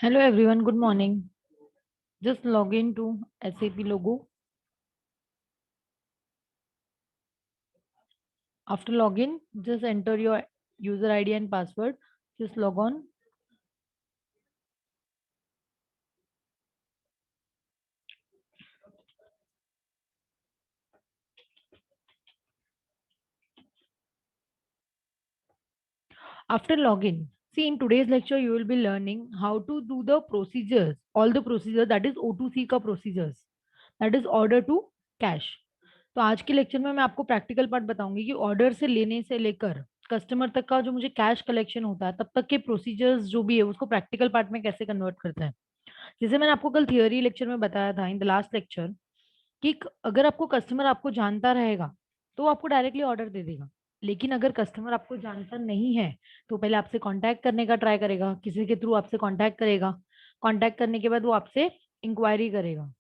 Hello everyone, good morning. Just log in to SAP logo. After login, just enter your user ID and password. Just log on. After login, see in today's lecture you will be learning how to do the procedures, all the procedures that is O2C का procedures, that is order to cash. तो आज के lecture में मैं आपको practical part बताऊंगी कि order से लेने से लेकर कस्टमर तक का जो मुझे कैश कलेक्शन होता है तब तक के प्रोसीजर्स जो भी है उसको प्रैक्टिकल पार्ट में कैसे कन्वर्ट करता है। जैसे मैंने आपको कल थियोरी लेक्चर में बताया था इन द लास्ट लेक्चर कि अगर आपको कस्टमर आपको जानता रहेगा तो वो आपको डायरेक्टली ऑर्डर दे देगा। लेकिन अगर कस्टमर आपको जानता नहीं है तो पहले आपसे कांटेक्ट करने का ट्राई करेगा, किसी के थ्रू आपसे कांटेक्ट करेगा। कांटेक्ट करने के बाद वो आपसे इंक्वायरी करेगा।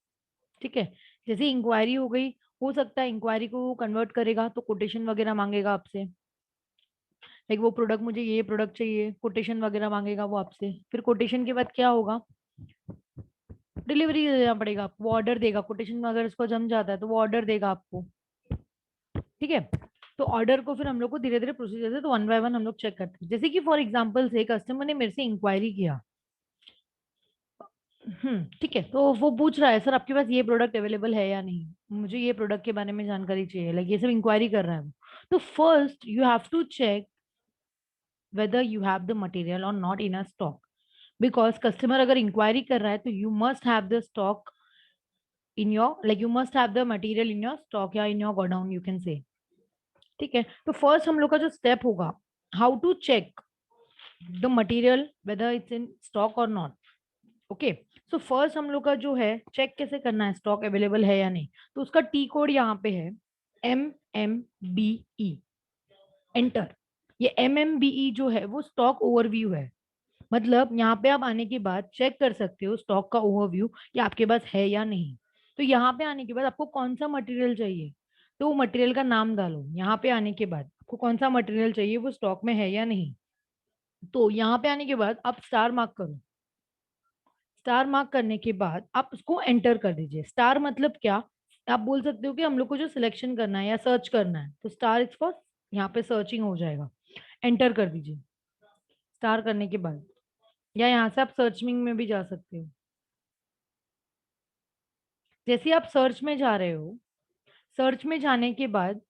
ठीक है। जैसे इंक्वायरी हो गई, हो सकता है इंक्वायरी को वो कन्वर्ट करेगा तो कोटेशन वगैरह मांगेगा आपसे। लाइक वो प्रोडक्ट, मुझे ये प्रोडक्ट चाहिए, कोटेशन वगैरह मांगेगा वो आपसे। फिर कोटेशन के बाद क्या होगा, डिलीवरी देना पड़ेगा आपको। वो ऑर्डर देगा, कोटेशन में अगर इसको जम जाता है तो वो ऑर्डर देगा आपको। ठीक है। तो ऑर्डर को फिर हम लोग को धीरे धीरे प्रोसीजर से तो वन बाय वन हम लोग चेक करते हैं। जैसे कि फॉर एग्जांपल से कस्टमर ने मेरे से इंक्वायरी किया। ठीक है। तो वो पूछ रहा है सर आपके पास ये प्रोडक्ट अवेलेबल है या नहीं, मुझे ये प्रोडक्ट के बारे में जानकारी चाहिए, लाइक ये सब इंक्वायरी कर रहा है वो। तो first you have to check whether you have the material or not in a stock, because customer अगर इंक्वायरी कर रहा है तो you must have the stock in your, like you must have the material in your stock या in your godown you can say. ठीक है। तो first हम लोग का जो स्टेप होगा, how to check the material whether it's in stock और नॉट। ओके। सो फर्स्ट हम लोग का जो है चेक कैसे करना है स्टॉक अवेलेबल है या नहीं। तो उसका टी कोड यहाँ पे है MMBE, एंटर। ये MMBE जो है वो स्टॉक ओवरव्यू है। मतलब यहाँ पे आप आने के बाद चेक कर सकते हो स्टॉक का ओवरव्यू कि आपके पास है या नहीं। तो यहाँ पे आने के बाद आपको कौन सा मटेरियल चाहिए, तो वो मटेरियल का नाम डालो। यहाँ पे आने के बाद आपको कौन सा मटेरियल चाहिए, वो स्टॉक में है या नहीं। तो यहाँ पे आने के बाद आप स्टार मार्क करो। स्टार मार्क करने के बाद आप उसको एंटर कर दीजिए। स्टार मतलब क्या, आप बोल सकते हो कि हम लोग को जो सिलेक्शन करना है या सर्च करना है, तो स्टार इट्स फॉर, यहाँ पे सर्चिंग हो जाएगा। एंटर कर दीजिए स्टार करने के बाद, या यहाँ से आप सर्चिंग में भी जा सकते हो। जैसे आप सर्च में जा रहे हो, सर्च में जाने के बाद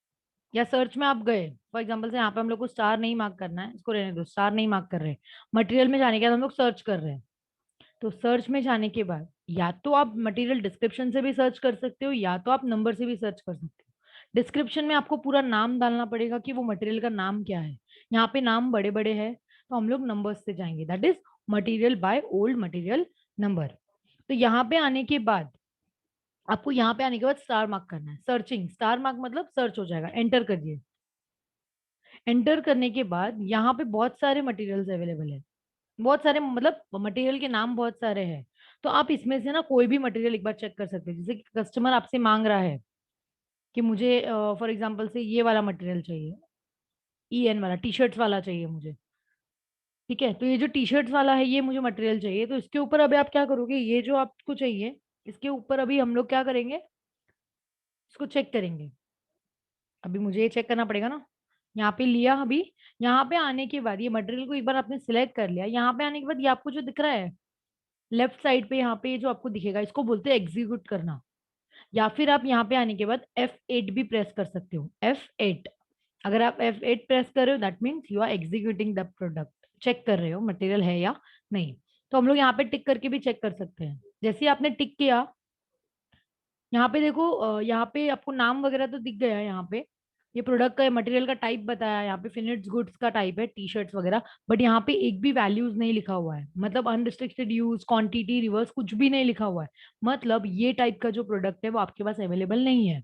या सर्च में आप गए, फॉर एग्जांपल से यहाँ पे हम लोग को स्टार नहीं मार्क करना है, इसको रहने दो, स्टार नहीं मार्क कर रहे। मटेरियल में जाने के बाद हम लोग सर्च कर रहे हैं। तो सर्च में जाने के बाद या तो आप मटेरियल डिस्क्रिप्शन से भी सर्च कर सकते हो या तो आप नंबर से भी सर्च कर सकते हो। डिस्क्रिप्शन में आपको पूरा नाम डालना पड़ेगा कि वो मटेरियल का नाम क्या है। यहाँ पे नाम बड़े बड़े हैं तो हम लोग नंबर्स से जाएंगे, that is material by old material number. तो यहाँ पे आने के बाद आपको यहाँ पे आने के बाद स्टार मार्क करना है। सर्चिंग, स्टार मार्क मतलब सर्च हो जाएगा। एंटर करिए। एंटर करने के बाद यहाँ पे बहुत सारे मटेरियल्स अवेलेबल है। बहुत सारे मतलब मटेरियल के नाम बहुत सारे हैं। तो आप इसमें से ना कोई भी मटेरियल एक बार चेक कर सकते हैं। जैसे कि कस्टमर आपसे मांग रहा है कि मुझे फॉर एग्जांपल से ये वाला मटेरियल चाहिए, EN वाला, टी शर्ट्स वाला चाहिए मुझे। ठीक है। तो ये जो टी शर्ट्स वाला है ये मुझे मटेरियल चाहिए। तो इसके ऊपर अभी आप क्या करोगे, ये जो आपको चाहिए इसके ऊपर अभी हम लोग क्या करेंगे, इसको चेक करेंगे। अभी मुझे ये चेक करना पड़ेगा ना। यहाँ पे लिया अभी। यहाँ पे आने के बाद ये मटेरियल को एक बार आपने सिलेक्ट कर लिया, यहाँ पे आने के बाद ये आपको जो दिख रहा है लेफ्ट साइड पे, यहाँ पे ये जो आपको दिखेगा इसको बोलते हैं एग्जीक्यूट करना। या फिर आप यहाँ पे आने के बाद F8 भी प्रेस कर सकते हो, F8। अगर आप F8 प्रेस कर रहे हो that means you are executing the product, check कर रहे हो मटेरियल है या नहीं। तो हम लोग यहाँ पे टिक करके भी चेक कर सकते हैं। जैसे ही आपने टिक किया, यहाँ पे देखो यहाँ पे आपको नाम वगैरह तो दिख गया है। यहाँ पे ये प्रोडक्ट का मटेरियल का टाइप बताया, यहाँ पे फिनिश्ड गुड्स का टाइप है, टी शर्ट्स वगैरह। बट यहाँ पे एक भी वैल्यूज नहीं लिखा हुआ है, मतलब अनरिस्ट्रिक्टेड यूज, क्वांटिटी, रिवर्स, कुछ भी नहीं लिखा हुआ है। मतलब ये टाइप का जो प्रोडक्ट है वो आपके पास अवेलेबल नहीं है।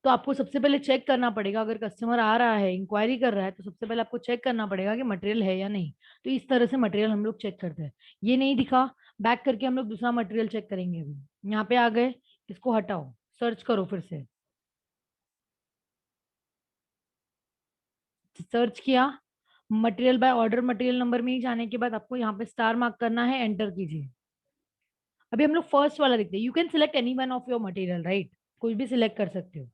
तो आपको सबसे पहले चेक करना पड़ेगा, अगर कस्टमर आ रहा है इंक्वायरी कर रहा है तो सबसे पहले आपको चेक करना पड़ेगा कि मटेरियल है या नहीं। तो इस तरह से मटेरियल हम लोग चेक करते हैं। ये नहीं दिखा, बैक करके हम लोग दूसरा मटेरियल चेक करेंगे। अभी यहाँ पे आ गए, इसको हटाओ, सर्च करो फिर से। सर्च किया, material by order material number में ही जाने के बाद आपको यहाँ पे स्टार मार्क करना है, एंटर कीजिए। अभी हम लोग फर्स्ट वाला देखते हैं। You can select any one of your material, right, कोई भी सिलेक्ट कर सकते हो।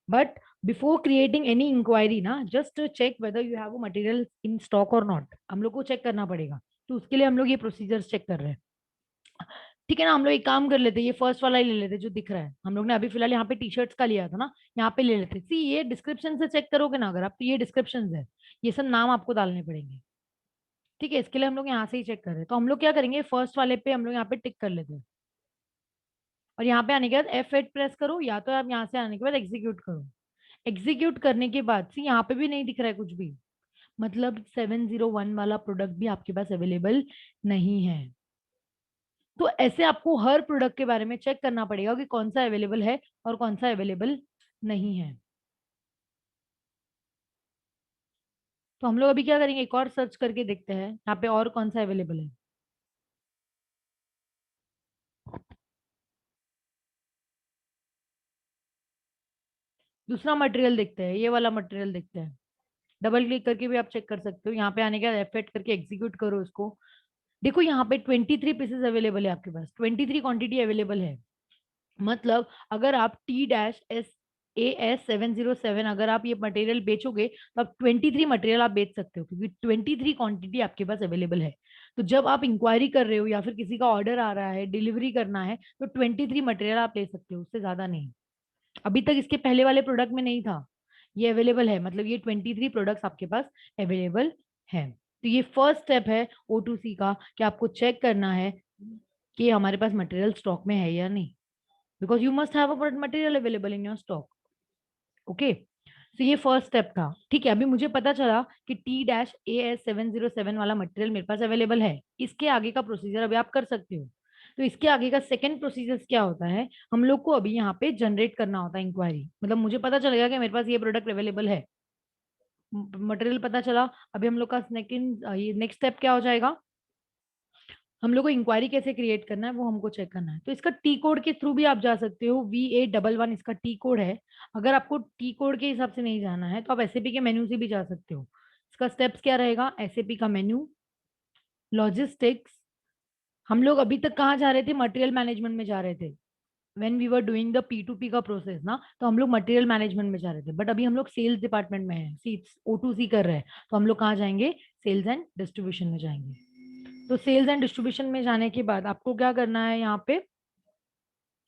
But before creating any inquiry ना, just check whether you have material in stock और नॉट, हम लोग को चेक करना पड़ेगा। तो उसके लिए हम लोग ये प्रोसीजर्स चेक कर रहे हैं। ठीक है ना, हम लोग एक काम कर लेते हैं, ये फर्स्ट वाला ही ले लेते हैं जो दिख रहा है। हम लोग ने अभी फिलहाल यहाँ पे टी शर्ट्स का लिया था ना, यहाँ पे ले लेते हैं। सी, ये डिस्क्रिप्शन से चेक करोगे ना अगर आप, तो ये डिस्क्रिप्शन है, ये सब नाम आपको डालने पड़ेंगे। ठीक है, इसके लिए हम लोग यहाँ से ही चेक कर रहे हैं। तो हम लोग क्या करेंगे, फर्स्ट वाले पे हम लोग यहाँ पे टिक कर लेते हैं, और यहाँ पे आने के बाद F8 प्रेस करो, या तो आप यहाँ से आने के बाद एग्जीक्यूट करो। एग्जीक्यूट करने के बाद सी, यहाँ पे भी नहीं दिख रहा है कुछ भी, मतलब 701 वाला प्रोडक्ट भी आपके पास अवेलेबल नहीं है। तो ऐसे आपको हर प्रोडक्ट के बारे में चेक करना पड़ेगा कि कौन सा अवेलेबल है और कौन सा अवेलेबल नहीं है। तो हम लोग अभी क्या करेंगे, एक और सर्च करके देखते हैं यहाँ पे और कौन सा अवेलेबल है। दूसरा मटेरियल देखते हैं, ये वाला मटेरियल देखते हैं। डबल क्लिक करके भी आप चेक कर सकते हो। यहाँ पे आने के बाद F8 करके एग्जीक्यूट करो इसको। देखो यहाँ पे 23 पीसेस अवेलेबल है आपके पास, 23 क्वांटिटी अवेलेबल है। मतलब अगर आप T-AS707 अगर आप ये मटेरियल बेचोगे, तो आप 23 मटेरियल आप बेच सकते हो, क्योंकि 23 क्वांटिटी आपके पास अवेलेबल है। तो जब आप इंक्वायरी कर रहे हो या फिर किसी का ऑर्डर आ रहा है, डिलीवरी करना है, तो 23 मटेरियल आप ले सकते हो, उससे ज्यादा नहीं। अभी तक इसके पहले वाले प्रोडक्ट में नहीं था, ये अवेलेबल है, मतलब ये 23 प्रोडक्ट्स आपके पास अवेलेबल है। तो ये फर्स्ट स्टेप है O2C का, कि आपको चेक करना है कि हमारे पास मटेरियल स्टॉक में है या नहीं, because you must have a material available in your stock. Okay, तो ये फर्स्ट स्टेप था। ठीक है, अभी मुझे पता चला कि T-AS707 वाला मटेरियल मेरे पास अवेलेबल है। इसके आगे का प्रोसीजर अभी आप कर सकते हो। तो इसके आगे का सेकंड प्रोसीजर क्या होता है, हम लोग को अभी यहाँ पे जनरेट करना होता है इंक्वायरी। मतलब मुझे पता चलेगा कि मेरे पास ये प्रोडक्ट अवेलेबल है, मटेरियल पता चला। अभी हम लोग का सेकंड, ये नेक्स्ट स्टेप क्या हो जाएगा, हम लोग को इंक्वायरी कैसे क्रिएट करना है वो हमको चेक करना है। तो इसका टी कोड के थ्रू भी आप जा सकते हो, VA11 इसका टी कोड है। अगर आपको टी कोड के हिसाब से नहीं जाना है, तो आप एसएपी के मेन्यू से भी जा सकते हो। इसका स्टेप्स क्या रहेगा, एसएपी का मेन्यू, लॉजिस्टिक्स। हम लोग अभी तक कहाँ जा रहे थे, मटेरियल मैनेजमेंट में जा रहे थे। When we were doing the P2P का प्रोसेस ना, तो हम लोग मटेरियल मैनेजमेंट में जा रहे थे। बट अभी हम लोग सेल्स डिपार्टमेंट में है, O2C कर रहे हैं, तो हम लोग कहाँ जाएंगे, सेल्स एंड डिस्ट्रीब्यूशन में जाएंगे। तो सेल्स एंड डिस्ट्रीब्यूशन में जाने के बाद आपको क्या करना है, यहाँ पे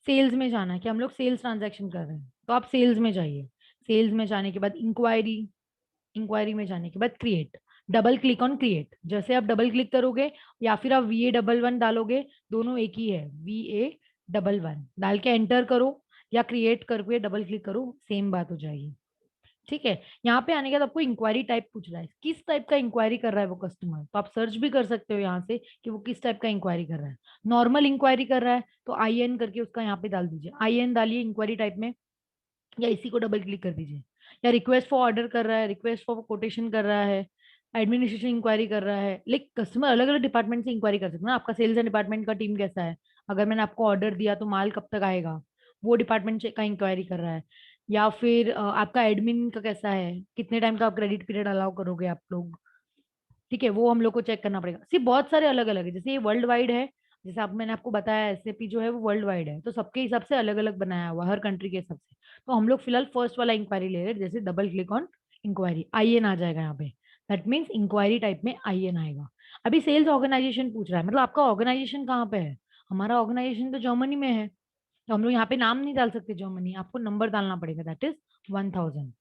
सेल्स में जाना है, कि हम लोग सेल्स ट्रांजैक्शन कर रहे हैं, तो आप सेल्स में जाइए। सेल्स में जाने के बाद इंक्वायरी, इंक्वायरी में जाने के बाद create, double click on create. जैसे आप डबल क्लिक करोगे या फिर आप VA11 डालोगे, दोनों एक ही है, VA11 डाल के एंटर करो, या क्रिएट करके डबल क्लिक करो, सेम बात हो जाएगी। ठीक है, यहाँ पे आने के बाद आपको इंक्वायरी टाइप पूछ रहा है, किस टाइप का इंक्वायरी कर रहा है वो कस्टमर। तो आप सर्च भी कर सकते हो यहाँ से कि वो किस टाइप का इंक्वायरी कर रहा है। नॉर्मल इंक्वायरी कर रहा है तो IN करके उसका यहाँ पे डाल दीजिए, IN डालिए इंक्वायरी टाइप में, या इसी को डबल क्लिक कर दीजिए। या रिक्वेस्ट फॉर ऑर्डर कर रहा है, रिक्वेस्ट फॉर कोटेशन कर रहा है, एडमिनिस्ट्रेशन इंक्वायरी कर रहा है। लाइक कस्टमर अलग अलग डिपार्टमेंट से इंक्वायरी कर सकते हैं ना, आपका सेल्स एंड डिपार्टमेंट का टीम कैसा है, अगर मैंने आपको ऑर्डर दिया तो माल कब तक आएगा, वो डिपार्टमेंट का इंक्वायरी कर रहा है। या फिर आपका एडमिन का कैसा है, कितने टाइम का क्रेडिट पीरियड अलाउ करोगे आप लोग। ठीक है, वो हम लोग को चेक करना पड़ेगा। सिर्फ बहुत सारे अलग अलग है, जैसे ये वर्ल्ड वाइड है, जैसे आप मैंने आपको बताया एसएपी जो है वो वर्ल्ड वाइड है, तो सबके हिसाब से अलग अलग बनाया हुआ हर कंट्री के हिसाब से। तो हम लोग फिलहाल फर्स्ट वाला इंक्वायरी ले रहे हैं, जैसे double click on inquiry, IN आ जाएगा यहाँ पे। दैट मीन्स इंक्वायरी टाइप में IN आएगा। अभी सेल्स ऑर्गेनाइजेशन पूछ रहा है, मतलब आपका ऑर्गेनाइजेशन कहाँ पे है। हमारा ऑर्गेनाइजेशन तो जर्मनी में है, तो हम लोग यहाँ पे नाम नहीं डाल सकते जर्मनी, आपको नंबर डालना पड़ेगा, दैट इज 1000।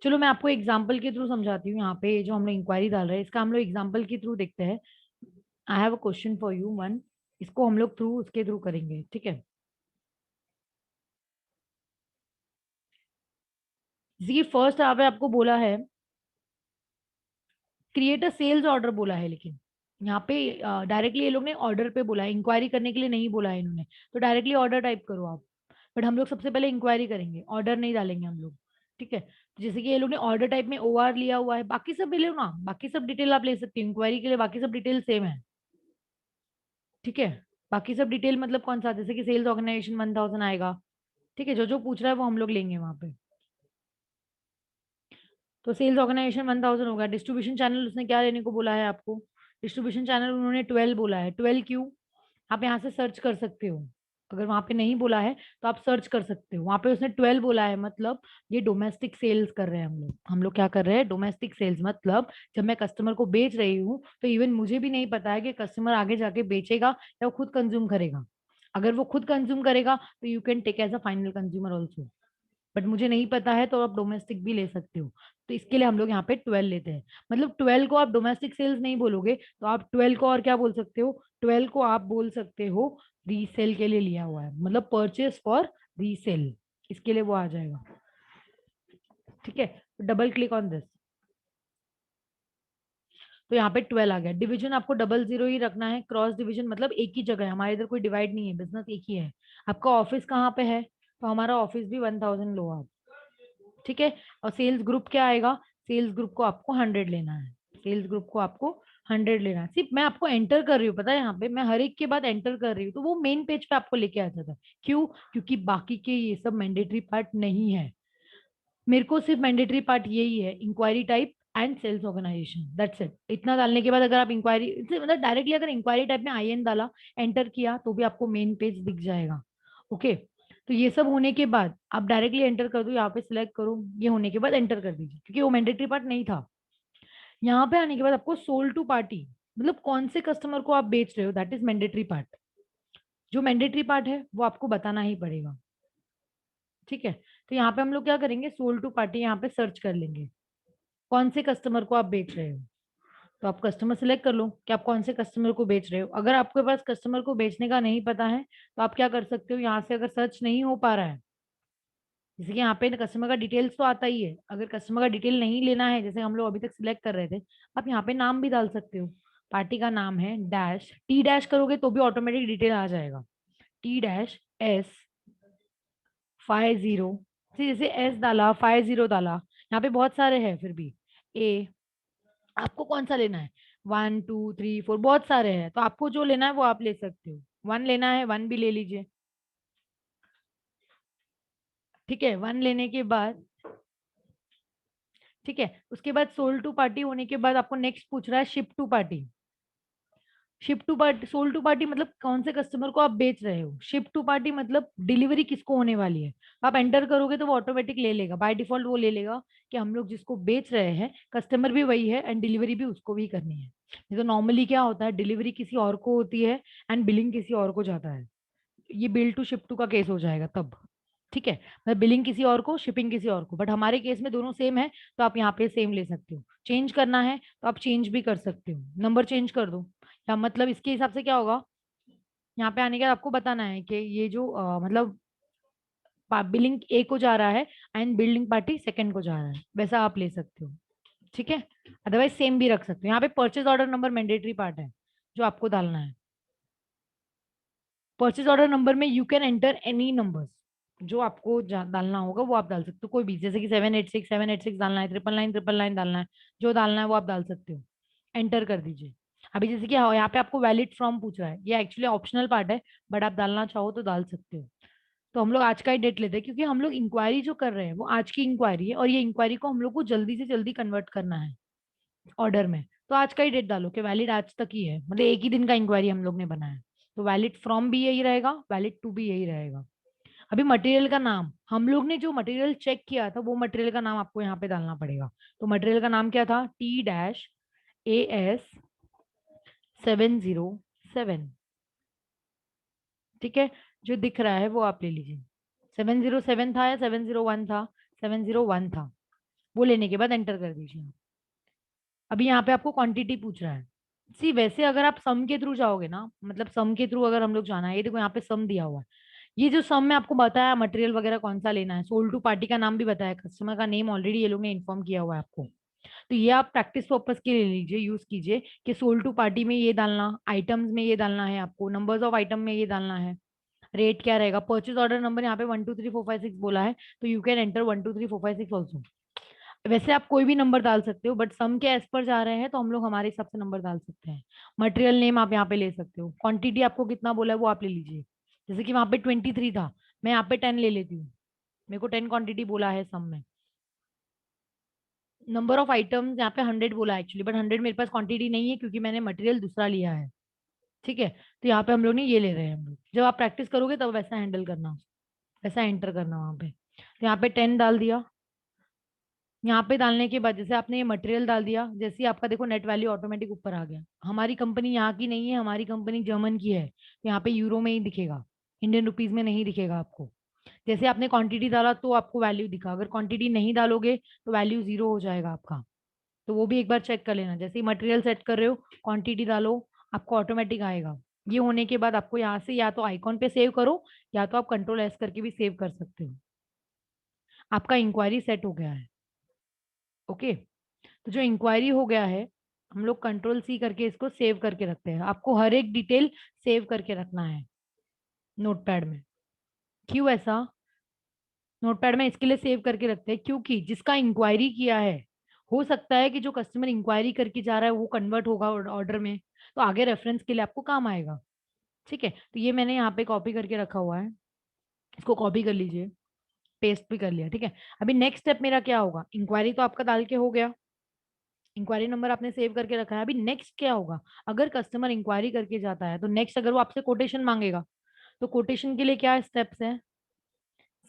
चलो मैं आपको एग्जाम्पल के थ्रू समझाती हूँ। यहाँ पे जो हम लोग इंक्वायरी डाल रहे हैं, इसका हम लोग एग्जाम्पल के थ्रू देखते हैं। I have a question for you one, इसको हम लोग थ्रू उसके थ्रू करेंगे। ठीक है, जैसे कि फर्स्ट यहाँ पे आपको बोला है क्रिएट अ सेल्स ऑर्डर बोला है, लेकिन यहाँ पे डायरेक्टली ये लोग ने ऑर्डर पे बोला है, इंक्वायरी करने के लिए नहीं बोला है इन्होंने। तो डायरेक्टली ऑर्डर टाइप करो आप। बट हम लोग सबसे पहले इंक्वायरी करेंगे, ऑर्डर नहीं डालेंगे हम लोग। ठीक है, तो जैसे कि ये लोग ने ऑर्डर टाइप में OR लिया हुआ है, बाकी सब भी लो ना, बाकी सब डिटेल आप ले सकते हो इंक्वायरी के लिए, बाकी सब डिटेल सेम है। ठीक है, बाकी सब डिटेल मतलब कौन सा, जैसे कि सेल्स ऑर्गेनाइजेशन 1000 आएगा। ठीक है, जो जो पूछ रहा है वो हम लोग लेंगे वहां पे। तो सेल्स ऑर्गेनाइजेशन 1000 होगा। डिस्ट्रीब्यूशन चैनल उसने क्या लेने को बोला है आपको? डिस्ट्रीब्यूशन चैनल उन्होंने 12 बोला है। 12 क्यों? आप यहाँ से सर्च कर सकते हो। अगर वहां पे नहीं बोला है तो आप सर्च कर सकते हो। वहां पे उसने 12 बोला है, मतलब ये डोमेस्टिक सेल्स कर रहे हैं हम लोग क्या कर रहे हैं? Domestic sales. मतलब जब मैं कस्टमर को बेच रही हूँ तो इवन मुझे भी नहीं पता है कि कस्टमर आगे जाके बेचेगा या वो खुद कंज्यूम करेगा। अगर वो खुद कंज्यूम करेगा तो you can take as a final consumer also, but मुझे नहीं पता है तो आप डोमेस्टिक भी ले सकते हो। तो इसके लिए हम लोग यहाँ पे 12 लेते हैं। मतलब 12 को आप डोमेस्टिक सेल्स नहीं बोलोगे तो आप 12 को और क्या बोल सकते हो? 12 को आप बोल सकते हो रीसेल के लिए लिया हुआ है, मतलब परचेस फॉर रीसेल, इसके लिए वो आ जाएगा। ठीक है, डबल क्लिक ऑन दिस, तो यहाँ पे 12 आ गया। डिवीजन आपको 00 ही रखना है। क्रॉस डिवीजन मतलब एक ही जगह है, हमारे इधर कोई डिवाइड नहीं है, बिजनेस एक ही है। आपका ऑफिस कहाँ पे है? तो हमारा ऑफिस भी 1000 लो आप। ठीक है। और सेल्स ग्रुप क्या आएगा? सेल्स ग्रुप को आपको 100 लेना है। सेल्स ग्रुप को आपको 100 लेना है। सिर्फ मैं आपको एंटर कर रही हूँ, पता है, यहाँ पे मैं हर एक के बाद एंटर कर रही हूँ तो वो मेन पेज पे आपको लेके आ जाता है। क्यों? क्योंकि बाकी के ये सब मैंडेटरी पार्ट नहीं है। मेरे को सिर्फ मैंडेटरी पार्ट यही है, inquiry type and sales organisation, that's it. इतना डालने के बाद अगर आप इंक्वायरी मतलब डायरेक्टली अगर इंक्वायरी टाइप में आई एन डाला, एंटर किया, तो भी आपको मेन पेज दिख जाएगा। ओके। तो ये सब होने के बाद आप डायरेक्टली एंटर कर दो, यहाँ पे सिलेक्ट करो, ये होने के बाद एंटर कर दीजिए क्योंकि वो मैंडेटरी पार्ट नहीं था। यहाँ पे आने के बाद आपको सोल्ड टू पार्टी, मतलब कौन से कस्टमर को आप बेच रहे हो, दैट इज मैंडेटरी पार्ट। जो मैंडेटरी पार्ट है वो आपको बताना ही पड़ेगा। ठीक है। तो यहाँ पे हम लोग क्या करेंगे? सोल्ड टू पार्टी यहाँ पे सर्च कर लेंगे, कौन से कस्टमर को आप बेच रहे हो। तो आप कस्टमर सिलेक्ट कर लो कि आप कौन से कस्टमर को बेच रहे हो। अगर आपके पास कस्टमर को बेचने का नहीं पता है तो आप क्या कर सकते हो? यहाँ से अगर सर्च नहीं हो पा रहा है, जैसे कि यहाँ पे कस्टमर का डिटेल्स तो आता ही है, अगर कस्टमर का डिटेल नहीं लेना है, जैसे हम लोग अभी तक सिलेक्ट कर रहे थे, आप यहाँ पे नाम भी डाल सकते हो। पार्टी का नाम है डैश, टी डैश करोगे तो भी ऑटोमेटिक डिटेल आ जाएगा। टी डैश एस 50, जैसे एस डाला 50 डाला, यहाँ पे बहुत सारे हैं फिर भी। ए, आपको कौन सा लेना है? 1 2 3 4, बहुत सारे हैं, तो आपको जो लेना है वो आप ले सकते हो। 1 लेना है, 1 भी ले लीजिए। ठीक है, 1 लेने के बाद, ठीक है, उसके बाद सोल्ड टू पार्टी होने के बाद आपको नेक्स्ट पूछ रहा है ship to party. Ship to party, sold to party मतलब कौन से कस्टमर को आप बेच रहे हो। शिप टू पार्टी मतलब डिलीवरी किसको होने वाली है। आप एंटर करोगे तो वो ऑटोमेटिक ले लेगा, बाय डिफॉल्ट वो ले लेगा कि हम लोग जिसको बेच रहे हैं कस्टमर भी वही है एंड डिलीवरी भी उसको भी करनी है। नहीं तो नॉर्मली क्या होता है, डिलीवरी किसी और को होती है एंड बिलिंग किसी और को जाता है। ये बिल टू शिप टू का केस हो जाएगा तब। ठीक है, मतलब बिलिंग किसी और को, शिपिंग किसी और को, बट हमारे केस में दोनों सेम है तो आप यहाँ पे सेम ले सकते हो। चेंज करना है तो आप चेंज भी कर सकते हो, नंबर चेंज कर दो। या मतलब इसके हिसाब से क्या होगा, यहाँ पे आने के बाद आपको बताना है कि ये जो मतलब बिलिंग ए को जा रहा है एंड बिल्डिंग पार्टी सेकंड को जा रहा है, वैसा आप ले सकते हो। ठीक है, अदरवाइज सेम भी रख सकते हो। यहाँ पे purchase order number mandatory part है जो आपको डालना है। परचेज ऑर्डर नंबर में you can enter any numbers, जो आपको डालना होगा वो आप डाल सकते हो, कोई भी, जैसे कि 786 डालना है, 999 डालना है, जो डालना है वो आप डाल सकते हो। एंटर कर दीजिए। अभी जैसे कि यहाँ पे आपको वैलिड फ्रॉम पूछ रहा है, ये एक्चुअली ऑप्शनल पार्ट है, बट आप डालना चाहो तो डाल सकते हो। तो हम लोग आज का ही डेट लेते हैं क्योंकि हम लोग इंक्वायरी जो कर रहे हैं वो आज की इंक्वायरी है और ये इंक्वायरी को हम लोग को जल्दी से जल्दी कन्वर्ट करना है ऑर्डर में। तो आज का ही डेट डालो कि वैलिड आज तक ही है, मतलब एक ही दिन का इंक्वायरी हम लोग ने बनाया है। तो वैलिड फ्रॉम भी यही रहेगा, वैलिड टू भी यही रहेगा। अभी मटेरियल का नाम, हम लोग ने जो मटेरियल चेक किया था वो मटेरियल का नाम आपको यहाँ पे डालना पड़ेगा। तो मटेरियल का नाम क्या था? T-AS707। ठीक है, जो दिख रहा है वो आप ले लीजिए। 707 था या 701 था? 701 था। वो लेने के बाद एंटर कर दीजिए। अभी यहाँ पे आपको क्वांटिटी पूछ रहा है। सी वैसे अगर आप सम के थ्रू जाओगे ना, मतलब सम के थ्रू अगर हम लोग जाना है, ये देखो यहाँ पे सम दिया हुआ है। ये जो सम में आपको बताया मटेरियल वगैरह कौन सा लेना है, सोल्ड टू पार्टी का नाम भी बताया, कस्टमर का नेम ऑलरेडी ये लोग ने इन्फॉर्म किया हुआ है आपको। तो ये आप प्रैक्टिस पर्पज के लिए लीजिए, यूज कीजिए कि सोल्ड टू पार्टी में ये डालना, आइटम्स में ये डालना है, आपको नंबर्स ऑफ आइटम में ये डालना है, रेट क्या रहेगा। परचेज ऑर्डर नंबर यहाँ पे 1 2 3 4 5 6 बोला है, तो यू कैन एंटर 1 2 3 4 5 6 ऑल्सो। वैसे आप कोई भी नंबर डाल सकते हो बट सम के एज पर जा रहे हैं तो हम लोग हमारे हिसाब से नंबर डाल सकते हैं। मटेरियल नेम आप यहाँ पे ले सकते हो, क्वांटिटी आपको कितना बोला है वो आप ले लीजिए। जैसे कि वहां पे 23 था, मैं यहाँ पे 10 ले लेती हूँ, मेरे को 10 क्वांटिटी बोला है सम में। नंबर ऑफ आइटम्स यहाँ पे 100 बोला एक्चुअली, बट 100 मेरे पास क्वांटिटी नहीं है क्योंकि मैंने मटेरियल दूसरा लिया है। ठीक है, तो यहाँ पे हम लोग ने ये ले रहे हैं हम लोग। जब आप प्रैक्टिस करोगे तब वैसा हैंडल करना, वैसा एंटर करना वहां पे। तो यहाँ पे 10 डाल दिया। यहाँ पे डालने के बाद जैसे आपने ये मटेरियल डाल दिया, जैसे ही आपका देखो नेट वैल्यू ऑटोमेटिक ऊपर आ गया। हमारी कंपनी यहाँ की नहीं है, हमारी कंपनी जर्मन की है, तो यहाँ पे यूरो में ही दिखेगा, इंडियन रुपीज में नहीं दिखेगा आपको। जैसे आपने क्वांटिटी डाला तो आपको वैल्यू दिखा, अगर क्वांटिटी नहीं डालोगे तो वैल्यू जीरो हो जाएगा आपका। तो वो भी एक बार चेक कर लेना, जैसे ही मटेरियल सेट कर रहे हो क्वांटिटी डालो, आपको ऑटोमेटिक आएगा। ये होने के बाद आपको यहाँ से या तो आइकॉन पे सेव करो, या तो आप कंट्रोल एस करके भी सेव कर सकते हो। आपका इंक्वायरी सेट हो गया है। ओके, तो जो इंक्वायरी हो गया है, हम लोग कंट्रोल सी करके इसको सेव करके रखते हैं। आपको हर एक डिटेल सेव करके रखना है नोटपैड में। क्यों ऐसा? नोटपैड में इसके लिए सेव करके रखते हैं क्योंकि जिसका इंक्वायरी किया है, हो सकता है कि जो कस्टमर इंक्वायरी करके जा रहा है वो कन्वर्ट होगा ऑर्डर में, तो आगे रेफरेंस के लिए आपको काम आएगा। ठीक है, तो ये मैंने यहाँ पे कॉपी करके रखा हुआ है, इसको कॉपी कर लीजिए, पेस्ट भी कर लिया। ठीक है, अभी नेक्स्ट स्टेप मेरा क्या होगा? इंक्वायरी तो आपका डाल के हो गया, इंक्वायरी नंबर आपने सेव करके रखा है। अभी नेक्स्ट क्या होगा? अगर कस्टमर इंक्वायरी करके जाता है तो नेक्स्ट अगर वो आपसे कोटेशन मांगेगा, तो कोटेशन के लिए क्या स्टेप्स हैं?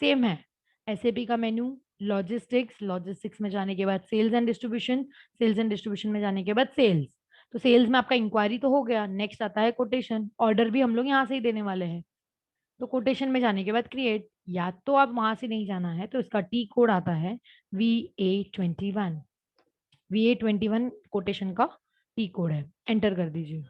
सेम है। एसएपी का मेन्यू, लॉजिस्टिक्स, लॉजिस्टिक्स में जाने के बाद sales and distribution, sales and distribution में जाने के बाद सेल्स। तो सेल्स में आपका इंक्वायरी तो हो गया, नेक्स्ट आता है कोटेशन। ऑर्डर भी हम लोग यहाँ से ही देने वाले हैं। तो कोटेशन में जाने के बाद क्रिएट, या तो आप वहां से नहीं जाना है तो इसका टी कोड आता है VA21। VA21 कोटेशन का टी कोड है, एंटर कर दीजिए।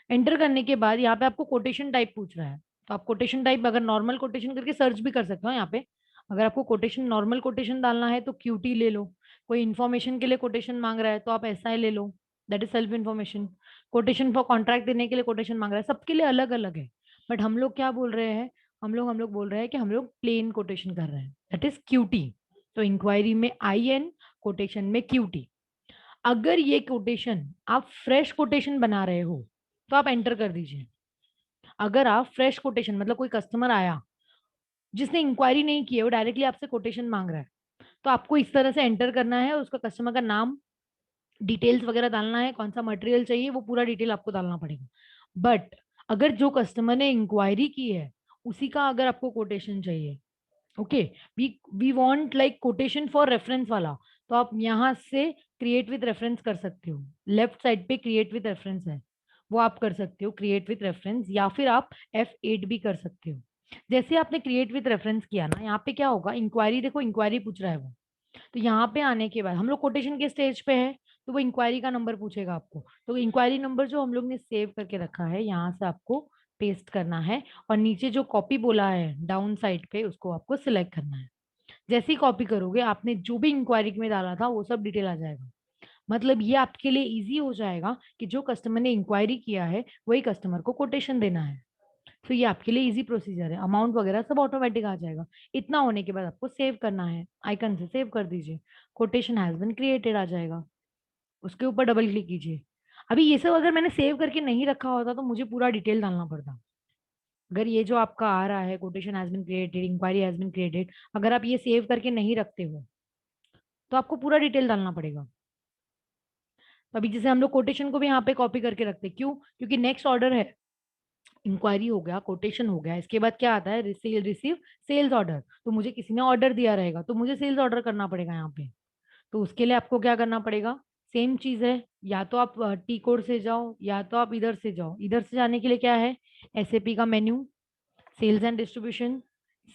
एंटर करने के बाद यहाँ पे आपको कोटेशन टाइप पूछ रहा है, तो आप कोटेशन टाइप अगर नॉर्मल कोटेशन करके सर्च भी कर सकते हो यहाँ पे। अगर आपको कोटेशन नॉर्मल कोटेशन डालना है तो क्यूटी ले लो। कोई इन्फॉर्मेशन के लिए कोटेशन मांग रहा है तो आप एसआई ले लो, that is self information. Quotation for contract देने के लिए कोटेशन मांग रहा है, सबके लिए अलग अलग है। बट हम लोग क्या बोल रहे हैं? हम लोग बोल रहे हैं कि हम लोग प्लेन कोटेशन कर रहे हैं, दैट इज क्यूटी। तो इंक्वायरी में IN, कोटेशन में क्यूटी। अगर ये कोटेशन आप फ्रेश कोटेशन बना रहे हो तो आप एंटर कर दीजिए। अगर आप फ्रेश कोटेशन मतलब कोई कस्टमर आया जिसने इंक्वायरी नहीं की है, वो डायरेक्टली आपसे कोटेशन मांग रहा है, तो आपको इस तरह से एंटर करना है, उसका कस्टमर का नाम, डिटेल्स वगैरह डालना है, कौन सा मटेरियल चाहिए वो पूरा डिटेल आपको डालना पड़ेगा। बट अगर जो कस्टमर ने इंक्वायरी की है उसी का अगर आपको कोटेशन चाहिए, okay, we want like quotation for reference वाला, तो आप यहाँ से क्रिएट विद रेफरेंस कर सकते हो। लेफ्ट साइड पे क्रिएट विद रेफरेंस है, वो आप कर सकते हो क्रिएट विद रेफरेंस, या फिर आप F8 भी कर सकते हो। जैसे आपने क्रिएट विद रेफरेंस किया ना, यहाँ पे क्या होगा? इंक्वायरी, देखो इंक्वायरी पूछ रहा है वो, तो यहाँ पे आने के बाद हम लोग कोटेशन के स्टेज पे है, तो वो इंक्वायरी का नंबर पूछेगा आपको। तो इंक्वायरी नंबर जो हम लोग ने सेव करके रखा है यहाँ से आपको पेस्ट करना है, और नीचे जो कॉपी बोला है डाउन साइड पे उसको आपको सिलेक्ट करना है। जैसे ही कॉपी करोगे आपने जो भी इंक्वायरी में डाला था वो सब डिटेल आ जाएगा। मतलब ये आपके लिए इजी हो जाएगा कि जो कस्टमर ने इंक्वायरी किया है वही कस्टमर को कोटेशन देना है। तो ये आपके लिए इजी प्रोसीजर है, अमाउंट वगैरह सब ऑटोमेटिक आ जाएगा। इतना होने के बाद आपको सेव करना है, आइकन से सेव कर दीजिए, quotation has been created a जाएगा, उसके ऊपर डबल क्लिक कीजिए। अभी ये सब अगर मैंने सेव करके नहीं रखा होता तो मुझे पूरा डिटेल डालना पड़ता। अगर ये जो आपका आ रहा है quotation has been created, inquiry has been created, अगर आप ये सेव करके नहीं रखते हो तो आपको पूरा डिटेल डालना पड़ेगा। तो अभी जैसे हम लोग कोटेशन को भी यहाँ पे कॉपी करके रखते हैं, क्यों? क्योंकि नेक्स्ट ऑर्डर है, इंक्वायरी हो गया, कोटेशन हो गया, इसके बाद क्या आता है? Receive sales order. तो मुझे किसी ने ऑर्डर दिया रहेगा तो मुझे सेल्स ऑर्डर करना पड़ेगा यहाँ पे। तो उसके लिए आपको क्या करना पड़ेगा? सेम चीज है, या तो आप टी कोड से जाओ या तो आप इधर से जाओ। इधर से जाने के लिए क्या है? एसएपी का menu, sales and distribution,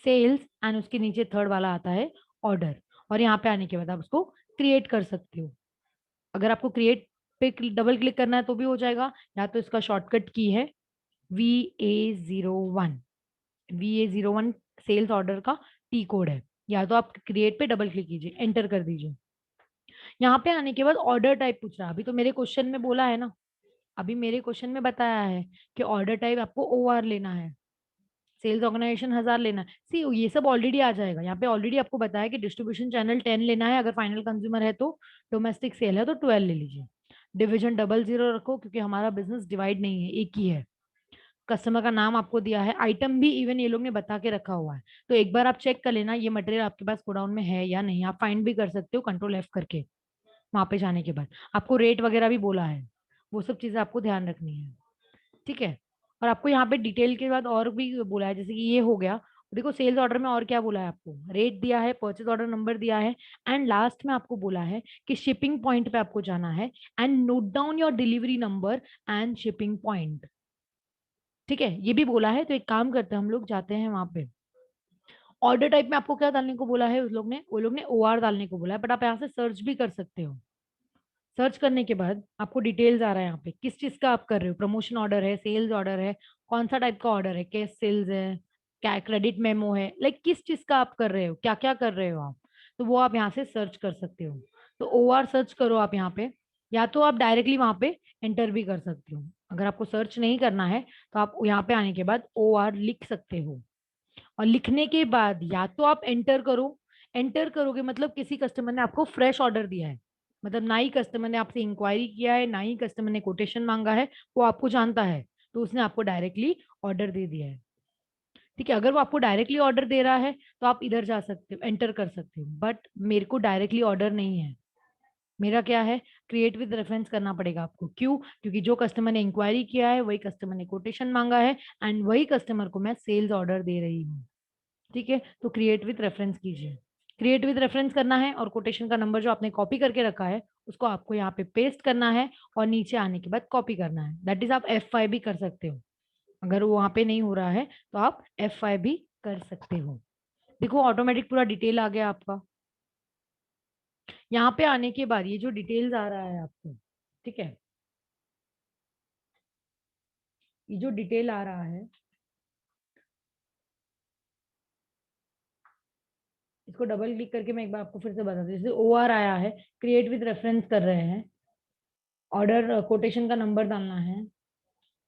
sales and उसके नीचे थर्ड वाला आता है ऑर्डर। और यहाँ पे आने के बाद आप उसको क्रिएट कर सकते हो। अगर आपको क्रिएट पे डबल क्लिक करना है तो भी हो जाएगा, या तो इसका शॉर्टकट की है VA01। VA01 सेल्स ऑर्डर का टी कोड है, या तो आप क्रिएट पे डबल क्लिक कीजिए, एंटर कर दीजिए। यहाँ पे आने के बाद ऑर्डर टाइप पूछ रहा है। अभी तो मेरे क्वेश्चन में बोला है ना, अभी मेरे क्वेश्चन में बताया है कि ऑर्डर टाइप आपको OR लेना है, सेल्स ऑर्गेनाइजेशन 1000 लेना है। सी ये सब ऑलरेडी आ जाएगा, यहाँ पे ऑलरेडी आपको बताया कि डिस्ट्रीब्यूशन चैनल 10 लेना है, अगर फाइनल कंज्यूमर है तो, डोमेस्टिक सेल है तो 12 ले लीजिए। डिवीजन 00 रखो क्योंकि हमारा बिजनेस डिवाइड नहीं है, एक ही है। कस्टमर का नाम आपको दिया है, आइटम भी इवन ये लोग ने बता के रखा हुआ है। तो एक बार आप चेक कर लेना ये मटेरियल आपके पास गोडाउन में है या नहीं। आप फाइंड भी कर सकते हो कंट्रोल F करके। वहां पे जाने के बाद आपको रेट वगैरह भी बोला है, वो सब चीजें आपको ध्यान रखनी है। ठीक है। और आपको यहाँ पे डिटेल के बाद और भी बोला है, जैसे कि ये हो गया। देखो सेल्स ऑर्डर में और क्या बोला है, आपको रेट दिया है, परचेज ऑर्डर नंबर दिया है, एंड लास्ट में आपको बोला है कि शिपिंग पॉइंट पे आपको जाना है and note down your delivery number and shipping point. ठीक है, ये भी बोला है। तो एक काम करते हैं, हम लोग जाते हैं वहां पे। ऑर्डर टाइप में आपको क्या डालने को बोला है, उस लोग ने वो लोग ने OR डालने को बोला है, बट आप यहाँ से सर्च भी कर सकते हो। सर्च करने के बाद आपको डिटेल्स आ रहा है यहाँ पे, किस चीज का आप कर रहे हो, प्रमोशन ऑर्डर है, सेल्स ऑर्डर है, कौन सा टाइप का ऑर्डर है, कैश सेल्स है, क्या क्रेडिट मेमो है, लाइक किस चीज का आप कर रहे हो, क्या क्या कर रहे हो आप। तो वो आप यहाँ से सर्च कर सकते हो। तो OR सर्च करो आप यहाँ पे, या तो आप डायरेक्टली वहां पे एंटर भी कर सकते हो। अगर आपको सर्च नहीं करना है तो आप यहाँ पे आने के बाद OR लिख सकते हो। और लिखने के बाद या तो आप एंटर करो, एंटर करोगे मतलब किसी कस्टमर ने आपको फ्रेश ऑर्डर दिया है, मतलब ना ही कस्टमर ने आपसे इंक्वायरी किया है, ना ही कस्टमर ने कोटेशन मांगा है, वो आपको जानता है, तो उसने आपको डायरेक्टली ऑर्डर दे दिया है। ठीक है, अगर वो आपको डायरेक्टली ऑर्डर दे रहा है तो आप इधर जा सकते हो, एंटर कर सकते हो, बट मेरे को डायरेक्टली ऑर्डर नहीं है। मेरा क्या है, क्रिएट विद रेफरेंस करना पड़ेगा आपको। क्यों? क्योंकि जो कस्टमर ने इंक्वायरी किया है वही कस्टमर ने कोटेशन मांगा है, एंड वही कस्टमर को मैं सेल्स ऑर्डर दे रही हूँ। ठीक है, तो क्रिएट विथ रेफरेंस कीजिए। क्रिएट विथ रेफरेंस करना है और कोटेशन का नंबर जो आपने कॉपी करके रखा है उसको आपको यहाँ पे पेस्ट करना है, और नीचे आने के बाद कॉपी करना है। दैट इज आप F5 भी कर सकते हो। अगर वो वहां पे नहीं हो रहा है तो आप F5 भी कर सकते हो। देखो ऑटोमेटिक पूरा डिटेल आ गया आपका। यहाँ पे आने के बाद ये जो डिटेल्स आ रहा है आपको, ठीक है, ये जो डिटेल आ रहा है इसको डबल क्लिक करके मैं एक बार आपको फिर से बता दूं। जैसे OR आया है, क्रिएट विद रेफरेंस कर रहे हैं, ऑर्डर कोटेशन का नंबर डालना है,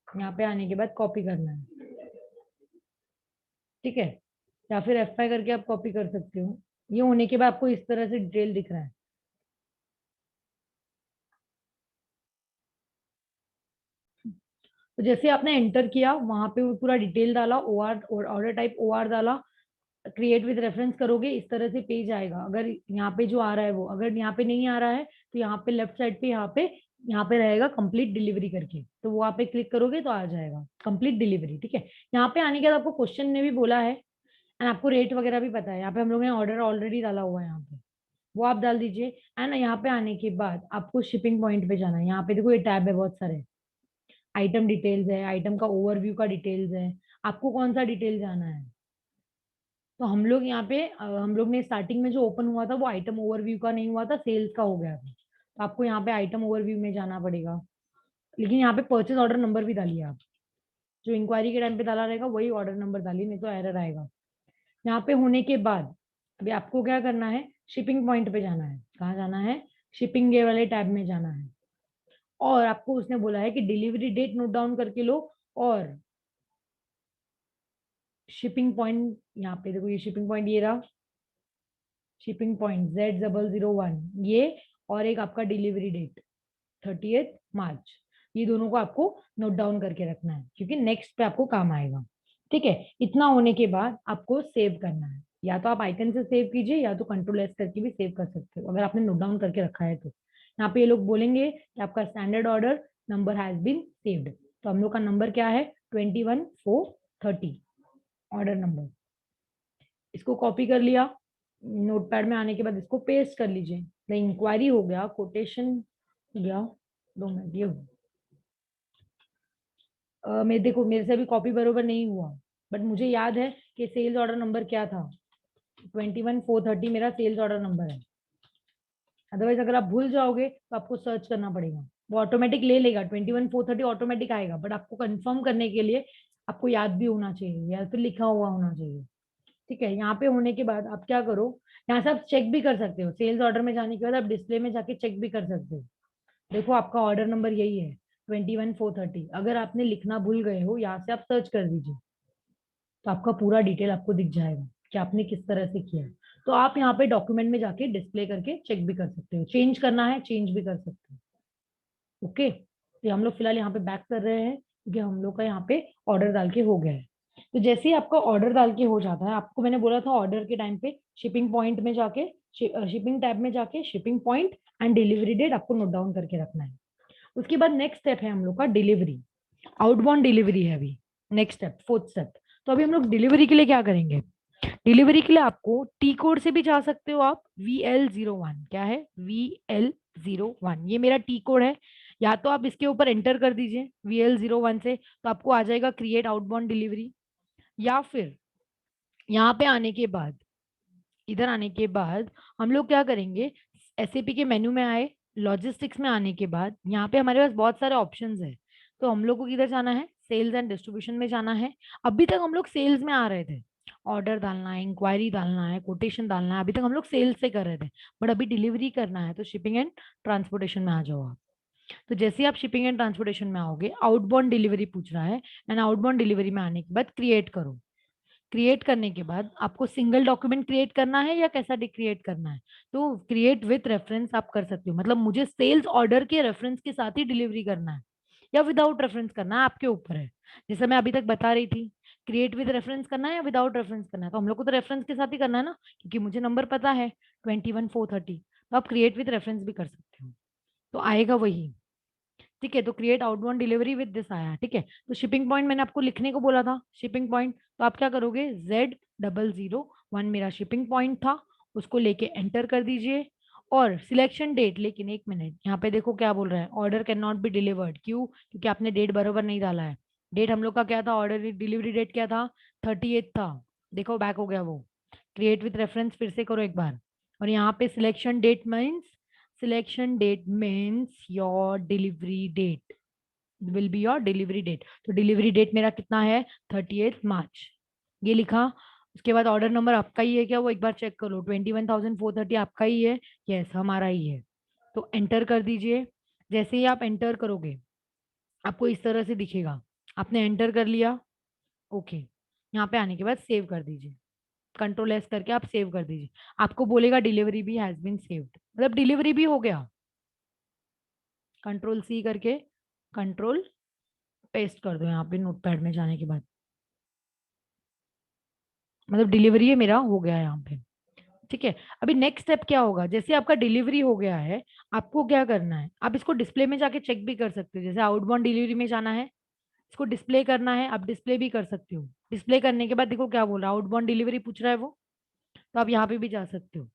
यहाँ पे आने के बाद कॉपी करना है। ठीक है, या फिर F5 करके आप कॉपी कर सकते हो। ये होने के बाद आपको इस तरह से डिटेल दिख रहा है। तो जैसे आपने एंटर किया वहां पे वो पूरा डिटेल डाला, OR ऑर्डर टाइप OR डाला, क्रिएट विद रेफरेंस करोगे इस तरह से पेज आएगा। अगर यहाँ पे जो आ रहा है वो अगर यहाँ पे नहीं आ रहा है तो यहाँ पे लेफ्ट साइड पे यहाँ पे रहेगा कंप्लीट डिलीवरी करके, तो वो आप पे क्लिक करोगे तो आ जाएगा कंप्लीट डिलीवरी। ठीक है, यहाँ पे आने के बाद आपको क्वेश्चन ने भी बोला है एंड आपको रेट वगैरह भी पता है। यहाँ पे हम लोगों ने ऑर्डर ऑलरेडी डाला हुआ है, यहाँ पे वो आप डाल दीजिए। एंड यहाँ पे आने के बाद आपको शिपिंग पॉइंट पे जाना है। यहाँ पे देखो ये टैब है बहुत सारे, आइटम डिटेल्स है, आइटम का ओवरव्यू का डिटेल्स है, आपको कौन सा डिटेल जाना है। तो हम लोग यहाँ पे हम लोग ने स्टार्टिंग में जो ओपन हुआ था वो आइटम ओवरव्यू का नहीं हुआ था, सेल्स का हो गया था। तो आपको यहाँ पे आइटम ओवरव्यू में जाना पड़ेगा। लेकिन यहाँ पे परचेज ऑर्डर नंबर भी डालिए आप, जो इंक्वायरी के टाइम पे डाला रहेगा वही ऑर्डर नंबर डालिए, नहीं तो एरर आएगा। यहाँ पे होने के बाद अभी आपको क्या करना है, शिपिंग पॉइंट पे जाना है। कहाँ जाना है? शिपिंग के वाले टैब में जाना है। और आपको उसने बोला है कि डिलीवरी डेट नोट डाउन करके लो, और शिपिंग पॉइंट यहाँ पे देखो, ये शिपिंग पॉइंट ये रहा, शिपिंग पॉइंट Z001 ये, और एक आपका डिलीवरी डेट 30 मार्च, ये दोनों को आपको नोट डाउन करके रखना है क्योंकि नेक्स्ट पे आपको काम आएगा। ठीक है, इतना होने के बाद आपको सेव करना है। या तो आप आइकन से सेव कीजिए या तो कंट्रोल S करके भी सेव कर सकते हो अगर आपने नोट डाउन करके रखा है तो। यहाँ पे ये लोग बोलेंगे कि आपका standard order number has been saved. तो हम लोग का नंबर क्या है, 21430 ऑर्डर नंबर। इसको कॉपी कर लिया, नोटपैड में आने के बाद इसको पेस्ट कर लीजिए। इंक्वायरी हो गया, कोटेशन हो गया, 2 मिनट ये हो। मैं देखो मेरे से अभी कॉपी बरोबर नहीं हुआ, बट मुझे याद है कि सेल्स ऑर्डर नंबर क्या था, 21430 मेरा सेल्स ऑर्डर नंबर है। अदरवाइज अगर आप भूल जाओगे तो आपको सर्च करना पड़ेगा, वो ऑटोमेटिक ले लेगा, 21430 ऑटोमेटिक आएगा, बट आपको कंफर्म करने के लिए आपको याद भी होना चाहिए या फिर लिखा हुआ होना चाहिए। ठीक है, यहाँ पे होने के बाद आप क्या करो, यहाँ से आप चेक भी कर सकते हो। सेल्स ऑर्डर में जाने के बाद आप डिस्प्ले में जाके चेक भी कर सकते हो। देखो आपका ऑर्डर नंबर यही है 21430। अगर आपने लिखना भूल गए हो यहाँ से आप सर्च कर दीजिए, तो आपका पूरा डिटेल आपको दिख जाएगा कि आपने किस तरह से किया है। तो आप यहाँ पे डॉक्यूमेंट में जाके डिस्प्ले करके चेक भी कर सकते हो, चेंज करना है चेंज भी कर सकते हो। ओके, तो हम लोग फिलहाल यहाँ पे बैक कर रहे हैं, क्योंकि हम लोग का यहाँ पे ऑर्डर डाल के हो गया है। तो जैसे ही आपका ऑर्डर डाल के हो जाता है, आपको मैंने बोला था ऑर्डर के टाइम पे शिपिंग पॉइंट में जाके, शिपिंग टैब में जाके shipping point and delivery date आपको नोट डाउन करके रखना है। उसके बाद नेक्स्ट स्टेप है हम लोग का डिलीवरी, आउटबाउंड डिलीवरी है अभी नेक्स्ट स्टेप, फोर्थ स्टेप। तो अभी हम लोग डिलीवरी के लिए क्या करेंगे? डिलीवरी के लिए आपको टी कोड से भी जा सकते हो आप, VL01, क्या है VL01, ये मेरा टी कोड है। या तो आप इसके ऊपर एंटर कर दीजिए VL01 से, तो आपको आ जाएगा क्रिएट आउटबाउंड डिलीवरी। या फिर यहाँ पे आने के बाद, इधर आने के बाद हम लोग क्या करेंगे, एसएपी के मेन्यू में आए, लॉजिस्टिक्स में आने के बाद यहाँ पे हमारे पास बहुत सारे ऑप्शंस है। तो हम लोग को किधर जाना है? सेल्स एंड डिस्ट्रीब्यूशन में जाना है। अभी तक हम लोग सेल्स में आ रहे थे, ऑर्डर डालना है, इंक्वायरी डालना है, कोटेशन डालना है, अभी तक हम लोग सेल्स से कर रहे थे। बट अभी डिलीवरी करना है, तो शिपिंग एंड ट्रांसपोर्टेशन में आ जाओ आप। तो जैसे ही आप शिपिंग एंड ट्रांसपोर्टेशन में आओगे, आउटबाउंड डिलीवरी पूछ रहा है, एंड आउटबाउंड डिलीवरी में आने के बाद क्रिएट करो। क्रिएट करने के बाद आपको सिंगल डॉक्यूमेंट क्रिएट करना है या कैसा क्रिएट करना है? तो क्रिएट विथ रेफरेंस आप कर सकते हो, मतलब मुझे सेल्स ऑर्डर के रेफरेंस के साथ ही डिलीवरी करना है या विदाउट रेफरेंस करना है, आपके ऊपर है। जैसे मैं अभी तक बता रही थी, क्रिएट विद रेफरेंस करना है या विदाउट रेफरेंस करना है, तो हम लोग को तो रेफरेंस के साथ ही करना है ना, क्योंकि मुझे नंबर पता है 21430। तो आप क्रिएट विद रेफरेंस भी कर सकते हो, तो आएगा वही। ठीक है, तो create outbound delivery with this आया। ठीक है, तो शिपिंग पॉइंट मैंने आपको लिखने को बोला था, शिपिंग पॉइंट, तो आप क्या करोगे, Z001 मेरा शिपिंग पॉइंट था, उसको लेके एंटर कर दीजिए। और सिलेक्शन डेट, लेकिन एक मिनट, यहाँ पे देखो क्या बोल रहा है, order can not be delivered, क्यों? क्योंकि आपने डेट बरोबर नहीं डाला है। डेट हम लोग का क्या था, ऑर्डर डिलीवरी डेट क्या था, 38 था। देखो बैक हो गया वो। क्रिएट विथ रेफरेंस फिर से करो एक बार। और यहाँ पे selection date means your delivery date, will be your delivery date. तो डिलीवरी डेट मेरा कितना है, 38 मार्च, ये लिखा। उसके बाद ऑर्डर नंबर आपका ही है क्या, वो एक बार चेक कर लो, 21,430 आपका ही है। यस, हमारा ही है। तो एंटर कर दीजिए। जैसे ही आप एंटर करोगे, आपको इस तरह से दिखेगा, आपने एंटर कर लिया। ओके, यहाँ पे आने के बाद सेव कर दीजिए, कंट्रोल S करके आप सेव कर दीजिए। आपको बोलेगा डिलीवरी भी हैज बीन सेव्ड, मतलब डिलीवरी भी हो गया। कंट्रोल C करके कंट्रोल पेस्ट कर दो यहाँ पे नोटपैड में जाने के बाद, मतलब डिलीवरी है मेरा हो गया यहाँ पे। ठीक है, अभी नेक्स्ट स्टेप क्या होगा, जैसे आपका डिलीवरी हो गया है, आपको क्या करना है, आप इसको डिस्प्ले में जाके चेक भी कर सकते हो। जैसे आउटबाउंड डिलीवरी में जाना है, इसको डिस्प्ले करना है, आप डिस्प्ले भी कर सकते हो। डिस्प्ले करने के बाद देखो क्या बोल रहा है, आउटबाउंड डिलीवरी पूछ रहा है वो, तो आप यहाँ पे भी जा सकते हो।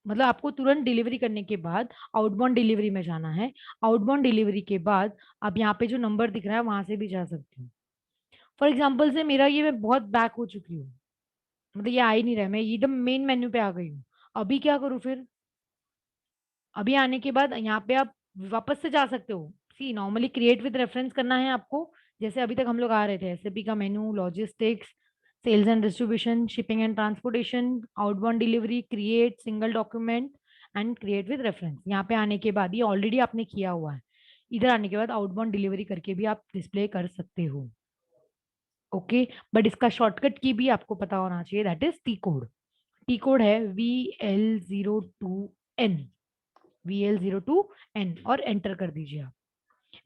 मतलब आपको तुरंत डिलीवरी करने के बाद आउटबाउंड डिलीवरी में जाना है। आउटबाउंड डिलीवरी के बाद आप यहाँ पे जो नंबर दिख रहा है वहां से भी जा सकते हो। फॉर एग्जाम्पल से मेरा ये, मैं बहुत बैक हो चुकी हूँ, मतलब ये आ ही नहीं रहा है, मैं एकदम मेन मेन्यू पे आ गई हूँ। अभी क्या करूँ फिर? अभी आने के बाद यहाँ पे आप वापस से जा सकते हो। सी नॉर्मली क्रिएट विद रेफरेंस करना है आपको, जैसे अभी तक हम लोग आ रहे थे, एसएपी का menu, logistics, sales and distribution, shipping and transportation, outbound delivery, create single document and create with reference. यहाँ पे आने के बाद ये ऑलरेडी आपने किया हुआ है। इधर आने के बाद आउटबाउंड डिलीवरी करके भी आप डिस्प्ले कर सकते हो। ओके, बट इसका शॉर्टकट की भी आपको पता होना चाहिए, that is T code. T code है VL02N, VL02N, और एंटर कर दीजिए आप।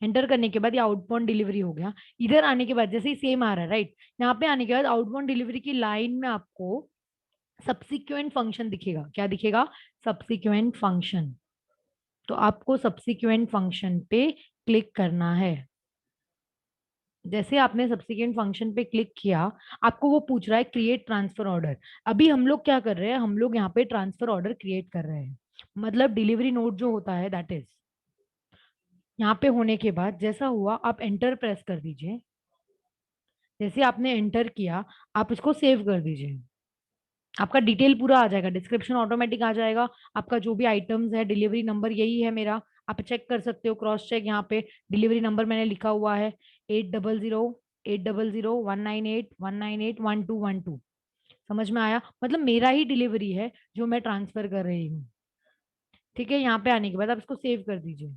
एंटर करने के बाद ये आउटबाउंड डिलीवरी हो गया। इधर आने के बाद जैसे ही सेम आ रहा है, राइट, यहाँ पे आने के बाद आउटबाउंड डिलीवरी की लाइन में आपको सब्सिक्वेंट फंक्शन दिखेगा। क्या दिखेगा? Subsequent function. तो आपको सब्सिक्वेंट फंक्शन पे क्लिक करना है। जैसे आपने सब्सिक्वेंट फंक्शन पे क्लिक किया, आपको वो पूछ रहा है क्रिएट ट्रांसफर ऑर्डर। अभी हम लोग क्या कर रहे हैं, हम लोग यहाँ पे ट्रांसफर ऑर्डर क्रिएट कर रहे हैं, मतलब डिलीवरी नोट जो होता है दैट इज। यहाँ पे होने के बाद जैसा हुआ, आप एंटर प्रेस कर दीजिए। जैसे आपने एंटर किया, आप इसको सेव कर दीजिए। आपका डिटेल पूरा आ जाएगा, डिस्क्रिप्शन ऑटोमेटिक आ जाएगा, आपका जो भी आइटम्स है, डिलीवरी नंबर यही है मेरा, आप चेक कर सकते हो, क्रॉस चेक। यहाँ पे डिलीवरी नंबर मैंने लिखा हुआ है 8008001981981212। समझ में आया, मतलब मेरा ही डिलीवरी है जो मैं ट्रांसफर कर रही हूँ। ठीक है, यहाँ पे आने के बाद आप इसको सेव कर दीजिए।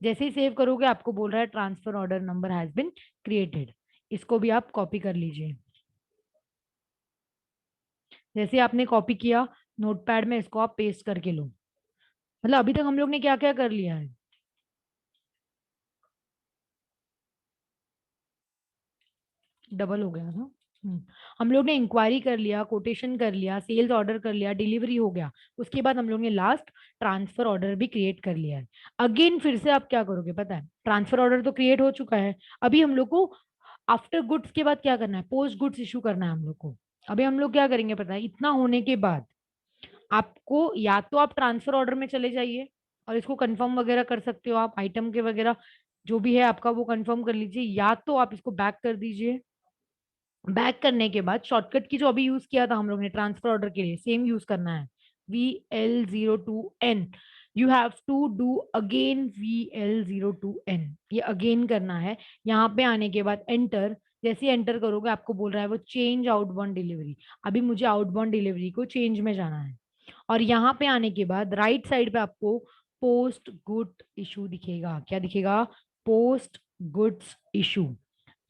जैसे ही सेव करोगे, आपको बोल रहा है transfer order number has been created. इसको भी आप कॉपी कर लीजिए। जैसे आपने कॉपी किया, नोटपैड में इसको आप पेस्ट करके लो। मतलब अभी तक हम लोग ने क्या क्या कर लिया है। डबल हो गया ना। हम लोग ने इंक्वायरी कर लिया, कोटेशन कर लिया, सेल्स ऑर्डर कर लिया, डिलीवरी हो गया। उसके बाद हम लोग ने लास्ट ट्रांसफर ऑर्डर भी क्रिएट कर लिया है। अगेन फिर से आप क्या करोगे पता है, ट्रांसफर ऑर्डर तो क्रिएट हो चुका है, अभी हम लोग को आफ्टर गुड्स के बाद क्या करना है, पोस्ट गुड्स इशू करना है हम लोग को। अभी हम लोग क्या करेंगे पता है, इतना होने के बाद आपको या तो आप ट्रांसफर ऑर्डर में चले जाइए और इसको कंफर्म वगैरह कर सकते हो, आप आइटम के वगैरह जो भी है आपका वो कंफर्म कर लीजिए, या तो आप इसको बैक कर दीजिए। बैक करने के बाद शॉर्टकट की जो अभी यूज किया था हम लोग ने ट्रांसफर ऑर्डर के लिए, सेम यूज करना है, VL02N। You have to do again VL02N, ये अगेन करना है। यहाँ पे आने के बाद एंटर, जैसे एंटर करोगे आपको बोल रहा है वो चेंज आउटबाउंड डिलीवरी। अभी मुझे आउटबाउंड डिलीवरी को चेंज में जाना है। और यहाँ पे आने के बाद राइट साइड पे आपको पोस्ट गुड इशू दिखेगा, क्या दिखेगा, पोस्ट गुड्स इशू।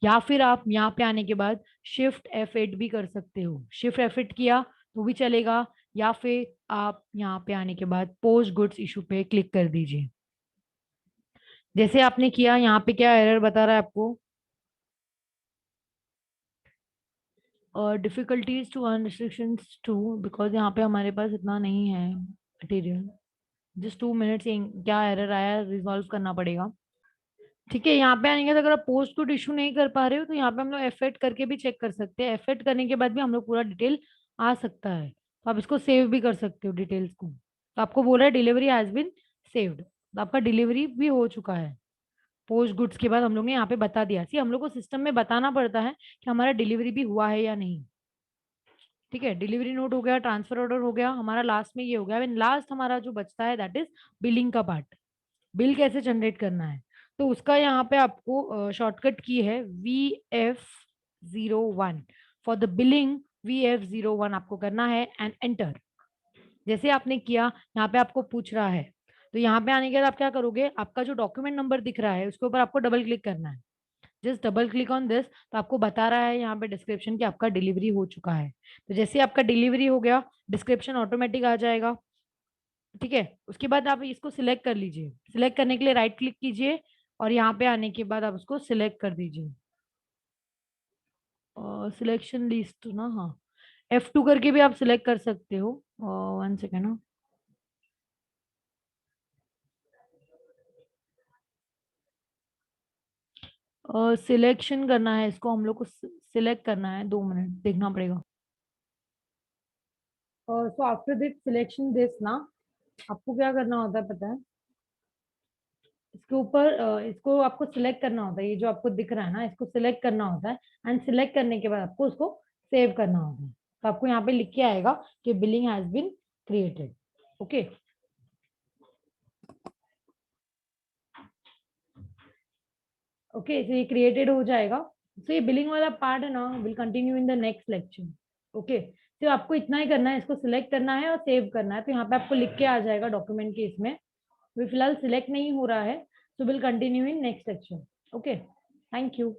या फिर आप यहाँ पे आने के बाद Shift F8 भी कर सकते हो, Shift F8 किया तो भी चलेगा, या फिर आप यहाँ पे आने के बाद पोस्ट गुड्स इशू पे क्लिक कर दीजिए। जैसे आपने किया, यहाँ पे क्या एरर बता रहा है आपको, और difficulties to earn restrictions to, because यहाँ पे हमारे पास इतना नहीं है मटेरियल। जस्ट 2 मिनट्स, क्या एरर आया रिजॉल्व करना पड़ेगा। ठीक है, यहाँ पे आने के बाद अगर आप पोस्ट कोड इशू नहीं कर पा रहे हो तो यहाँ पे हम लोग F8 करके भी चेक कर सकते हैं। F8 करने के बाद भी हम लोग पूरा डिटेल आ सकता है, तो आप इसको सेव भी कर सकते हो डिटेल्स को। तो आपको बोल रहा है डिलीवरी हैज बिन सेव्ड, तो आपका डिलीवरी भी हो चुका है। पोस्ट गुड्स के बाद हम लोग ने यहाँ पे बता दिया, सी हम लोग को सिस्टम में बताना पड़ता है कि हमारा डिलीवरी भी हुआ है या नहीं। ठीक है, डिलीवरी नोट हो गया, ट्रांसफर ऑर्डर हो गया, हमारा लास्ट में ये हो गया। लास्ट हमारा जो बचता है दैट इज बिलिंग का पार्ट। बिल कैसे जनरेट करना है, तो उसका यहाँ पे आपको शॉर्टकट की है VF01। For the billing VF01 आपको करना है एंड एंटर। जैसे आपने किया, यहाँ पे आपको पूछ रहा है, तो यहाँ पे आने के बाद आप क्या करोगे, आपका जो डॉक्यूमेंट नंबर दिख रहा है उसके ऊपर आपको डबल क्लिक करना है। Just double click on this, तो आपको बता रहा है यहाँ पे डिस्क्रिप्शन कि आपका डिलीवरी हो चुका है। तो जैसे आपका डिलीवरी हो गया, डिस्क्रिप्शन ऑटोमेटिक आ जाएगा। ठीक है, उसके बाद आप इसको सिलेक्ट कर लीजिए, सिलेक्ट करने के लिए राइट क्लिक कीजिए और यहाँ पे आने के बाद आप उसको सिलेक्ट कर दीजिए। सिलेक्शन लिस्ट ना, हाँ, F2 करके भी आप सिलेक्ट कर सकते हो। 1 सेकेंड ना, सिलेक्शन करना है इसको, हम लोग को सिलेक्ट करना है, 2 मिनट देखना पड़ेगा। So after this selection this ना, आपको क्या करना होता है पता है, इसके ऊपर इसको आपको सिलेक्ट करना होता है, ये जो आपको दिख रहा है ना इसको सिलेक्ट करना होता है। एंड सिलेक्ट करने के बाद आपको उसको सेव करना होता है। तो आपको यहाँ पे लिख के आएगा कि billing has been created. Okay, okay, तो ये क्रिएटेड हो जाएगा। तो ये बिलिंग वाला पार्ट है ना, will continue in the next lecture. Okay, तो आपको इतना ही करना है, इसको सिलेक्ट करना है और सेव करना है। तो यहाँ पे आपको लिख के आ जाएगा डॉक्यूमेंट के इसमें, अभी फिलहाल सिलेक्ट नहीं हो रहा है, तो will continue in next lecture. Okay, thank you.